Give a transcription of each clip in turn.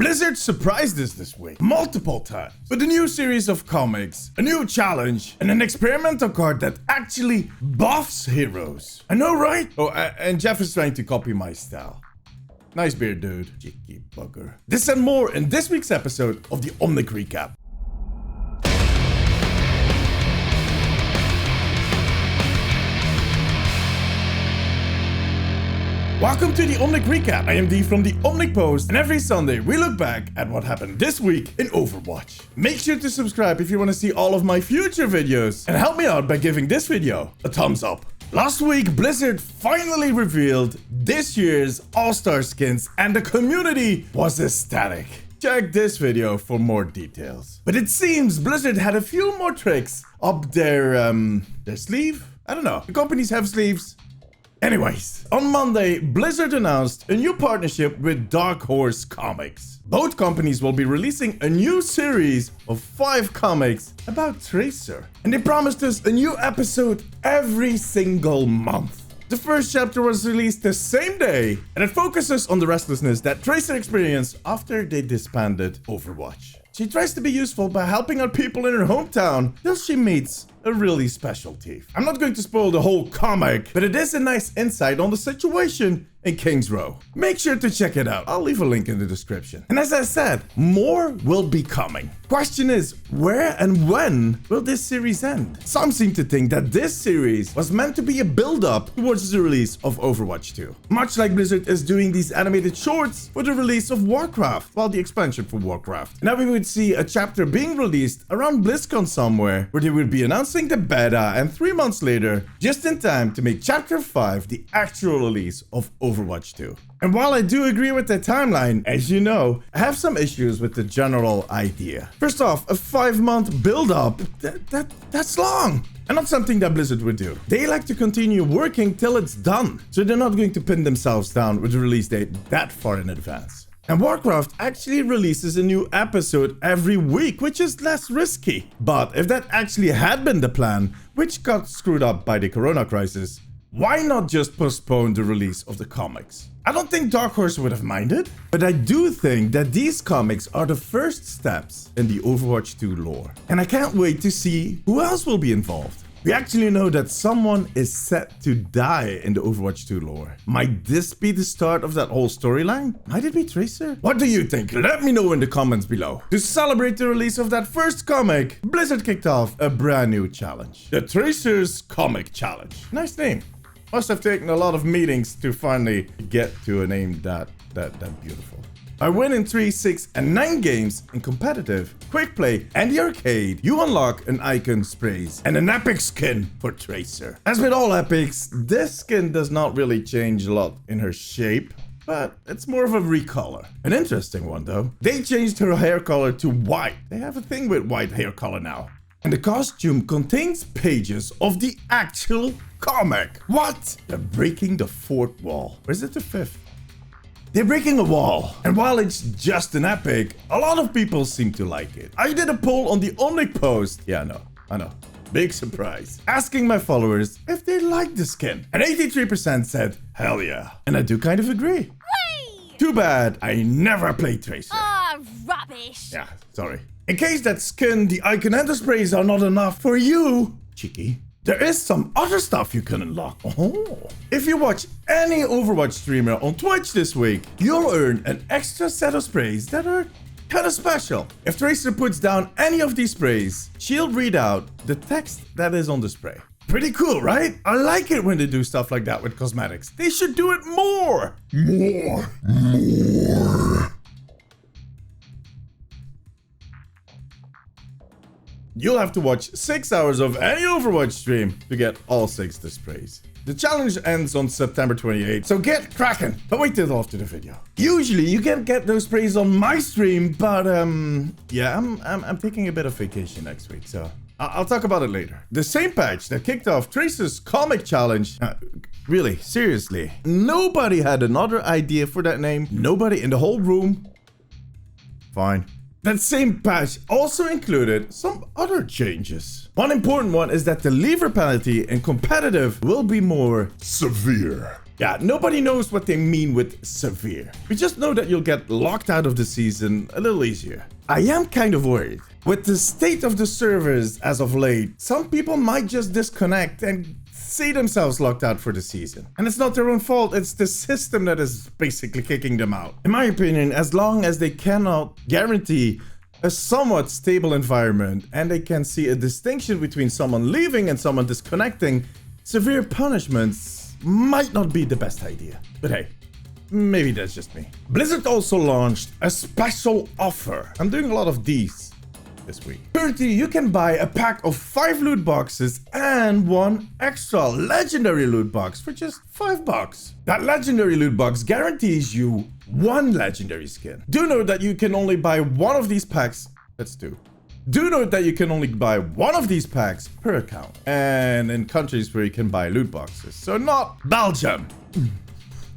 Blizzard surprised us this week multiple times with a new series of comics, a new challenge, and an experimental card that actually buffs heroes. I know, right? Oh, and Jeff is trying to copy my style. Nice beard, dude. Cheeky bugger. This and more in this week's episode of the Omnic Recap. Welcome to the Omnic Recap. I am D from the Omnic Post, and every Sunday we look back at what happened this week in Overwatch. Make sure to subscribe if you want to see all of my future videos, and help me out by giving this video a thumbs up. Last week, Blizzard finally revealed this year's All-Star skins, and the community was ecstatic. Check this video for more details. But it seems Blizzard had a few more tricks up their sleeve? I don't know. The companies have sleeves. Anyways, on Monday, Blizzard announced a new partnership with Dark Horse Comics. Both companies will be releasing a new series of 5 comics about Tracer. And they promised us a new episode every single month. The first chapter was released the same day, and it focuses on the restlessness that Tracer experienced after they disbanded Overwatch. She tries to be useful by helping out people in her hometown till she meets a really special thief. I'm not going to spoil the whole comic, but it is a nice insight on the situation in Kings Row. Make sure to check it out. I'll leave a link in the description. And as I said, more will be coming. Question is, where and when will this series end? Some seem to think that this series was meant to be a build-up towards the release of Overwatch 2. Much like Blizzard is doing these animated shorts for the release of Warcraft, well, the expansion for Warcraft. Now we would see a chapter being released around BlizzCon somewhere, where they would be announcing the beta, and 3 months later, just in time to make chapter 5 the actual release of Overwatch 2. And while I do agree with the timeline, as you know, I have some issues with the general idea. First off, a 5-month build-up, that's long. And not something that Blizzard would do. They like to continue working till it's done, so they're not going to pin themselves down with a release date that far in advance. And Warcraft actually releases a new episode every week, which is less risky. But if that actually had been the plan, which got screwed up by the corona crisis, why not just postpone the release of the comics? I don't think Dark Horse would have minded, but I do think that these comics are the first steps in the Overwatch 2 lore. And I can't wait to see who else will be involved. We actually know that someone is set to die in the Overwatch 2 lore. Might this be the start of that whole storyline? Might it be Tracer? What do you think? Let me know in the comments below. To celebrate the release of that first comic, Blizzard kicked off a brand new challenge. The Tracer's Comic Challenge. Nice name. Must have taken a lot of meetings to finally get to a name that beautiful. By winning 3, 6, and 9 games in competitive, quick play, and the arcade, you unlock an icon sprays and an epic skin for Tracer. As with all epics, this skin does not really change a lot in her shape, but it's more of a recolor. An interesting one though. They changed her hair color to white. They have a thing with white hair color now. And the costume contains pages of the actual comic. What? They're breaking the 4th wall. Or is it the 5th? They're breaking a wall. And while it's just an epic, a lot of people seem to like it. I did a poll on the Omnic Post. Yeah, I know. Big surprise. Asking my followers if they liked the skin. And 83% said, hell yeah. And I do kind of agree. Whee! Too bad I never played Tracer. Rubbish. Yeah, sorry. In case that skin, the icon, and the sprays are not enough for you, cheeky, there is some other stuff you can unlock. Oh. If you watch any Overwatch streamer on Twitch this week, you'll earn an extra set of sprays that are kind of special. If Tracer puts down any of these sprays, she'll read out the text that is on the spray. Pretty cool, right? I like it when they do stuff like that with cosmetics. They should do it more. More. You'll have to watch 6 hours of any Overwatch stream to get all 6 displays. The challenge ends on September 28th, so get cracking. But wait till after the video. Usually you can get those sprays on my stream, but yeah, I'm taking a bit of vacation next week, so I'll talk about it later. The same patch that kicked off Tracer's Comic Challenge. Really, seriously, nobody had another idea for that name. Nobody in the whole room. Fine. That same patch also included some other changes. One important one is that the lever penalty in competitive will be more severe. Yeah, nobody knows what they mean with severe. We just know that you'll get locked out of the season a little easier. I am kind of worried. With the state of the servers as of late, some people might just disconnect and see themselves locked out for the season. And it's not their own fault, it's the system that is basically kicking them out. In my opinion, as long as they cannot guarantee a somewhat stable environment and they can see a distinction between someone leaving and someone disconnecting, severe punishments might not be the best idea. But hey, maybe that's just me. Blizzard also launched a special offer. I'm doing a lot of these this week. Currently, you can buy a pack of 5 loot boxes and 1 extra legendary loot box for just $5. That legendary loot box guarantees you 1 legendary skin. Do note that you can only buy 1 of these packs. That's 2. Do note that you can only buy 1 of these packs per account. And in countries where you can buy loot boxes. So not Belgium.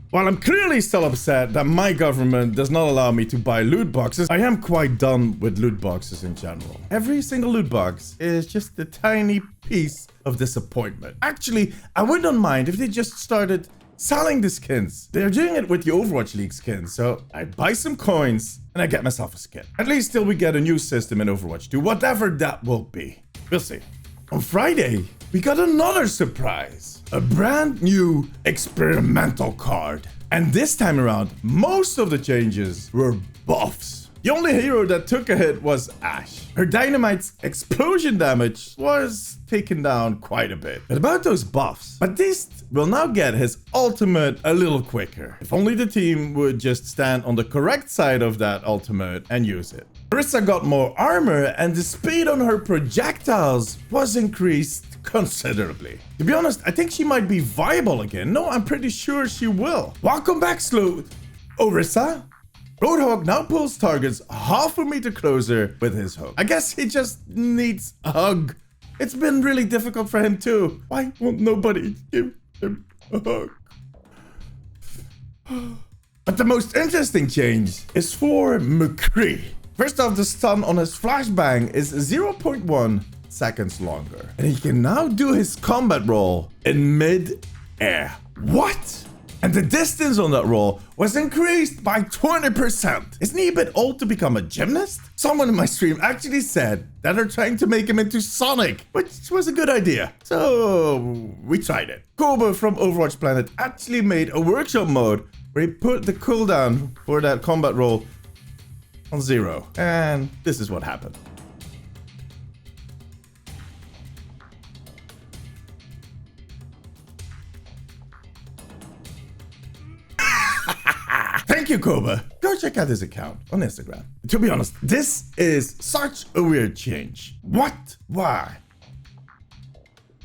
While I'm clearly still upset that my government does not allow me to buy loot boxes, I am quite done with loot boxes in general. Every single loot box is just a tiny piece of disappointment. Actually, I wouldn't mind if they just started selling the skins. They're doing it with the Overwatch League skins, so I buy some coins and I get myself a skin. At least till we get a new system in Overwatch 2, whatever that will be. We'll see. On Friday, we got another surprise. A brand new experimental card. And this time around, most of the changes were buffs. The only hero that took a hit was Ashe. Her dynamite's explosion damage was taken down quite a bit. But about those buffs, Baptiste will now get his ultimate a little quicker. If only the team would just stand on the correct side of that ultimate and use it. Marissa got more armor and the speed on her projectiles was increased considerably. To be honest, I think she might be viable again. No, I'm pretty sure she will. Welcome back, Sloth. Orisa. Roadhog now pulls targets half a meter closer with his hook. I guess he just needs a hug. It's been really difficult for him too. Why won't nobody give him a hug? But the most interesting change is for McCree. First off, the stun on his flashbang is 0.1 seconds longer. And he can now do his combat roll in mid-air. What? And the distance on that roll was increased by 20%. Isn't he a bit old to become a gymnast? Someone in my stream actually said that they're trying to make him into Sonic, which was a good idea. So we tried it. Kobe from Overwatch Planet actually made a workshop mode where he put the cooldown for that combat roll on 0. And this is what happened. Thank you, Koba. Go check out his account on Instagram. To be honest, this is such a weird change. What? Why?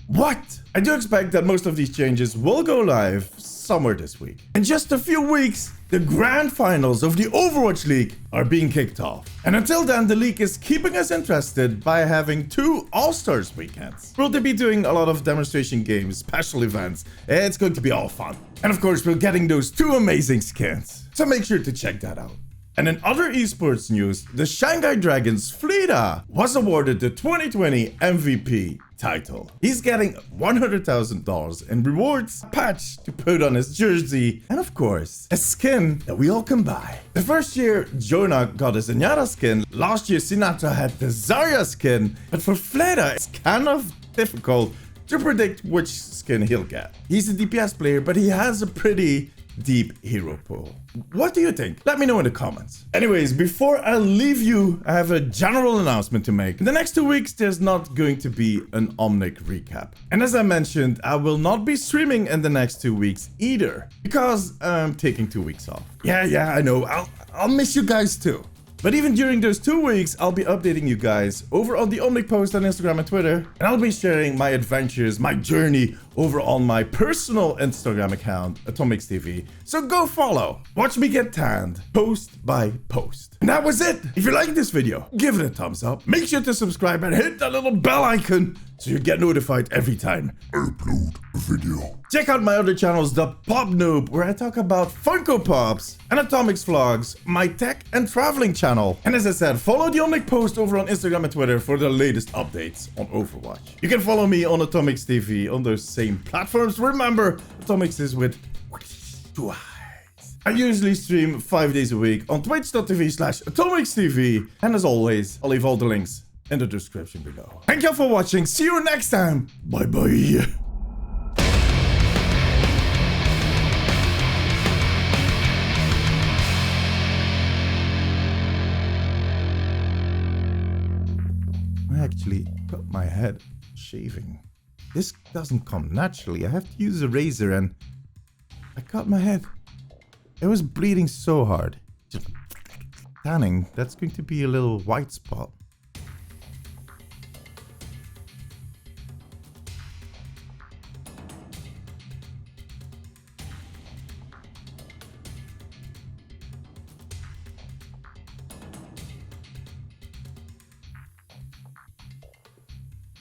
What? I do expect that most of these changes will go live somewhere this week. In just a few weeks, the grand finals of the Overwatch League are being kicked off. And until then, the league is keeping us interested by having 2 All-Stars weekends. We'll be doing a lot of demonstration games, special events. It's going to be all fun. And of course, we're getting those 2 amazing skins. So make sure to check that out. And in other esports news, the Shanghai Dragons Flida was awarded the 2020 MVP title. He's getting $100,000 in rewards, a patch to put on his jersey, and of course, a skin that we all can buy. The first year, Jonah got a Zenyatta skin. Last year, Sinatra had the Zarya skin. But for Fleda, it's kind of difficult to predict which skin he'll get. He's a DPS player, but he has a pretty deep hero pool. What do you think? Let me know in the comments. Anyways, before I leave you, I have a general announcement to make. In the next 2 weeks, there's not going to be an Omnic Recap. And as I mentioned, I will not be streaming in the next 2 weeks either, because I'm taking 2 weeks off. Yeah, I know. I'll miss you guys too. But even during those 2 weeks, I'll be updating you guys over on the Omnic post on Instagram and Twitter. And I'll be sharing my adventures, my journey over on my personal Instagram account, ATOMIIXTV. So go follow. Watch me get tanned, post by post. And that was it. If you liked this video, give it a thumbs up. Make sure to subscribe and hit that little bell icon so you get notified every time I upload a video. Check out my other channels, The Pop Noob, where I talk about Funko Pops, and ATOMIIXVLOGS, my tech and traveling channel. And as I said, follow the Omnic post over on Instagram and Twitter for the latest updates on Overwatch. You can follow me on ATOMIIXTV on those same platforms. Remember, ATOMIIX is with twice. I usually stream 5 days a week on twitch.tv/ATOMIIXTV. And as always, I'll leave all the links in the description below. Thank you for watching. See you next time. Bye bye. I actually cut my head shaving. This doesn't come naturally. I have to use a razor and I cut my head. It was bleeding so hard. Just tanning. That's going to be a little white spot.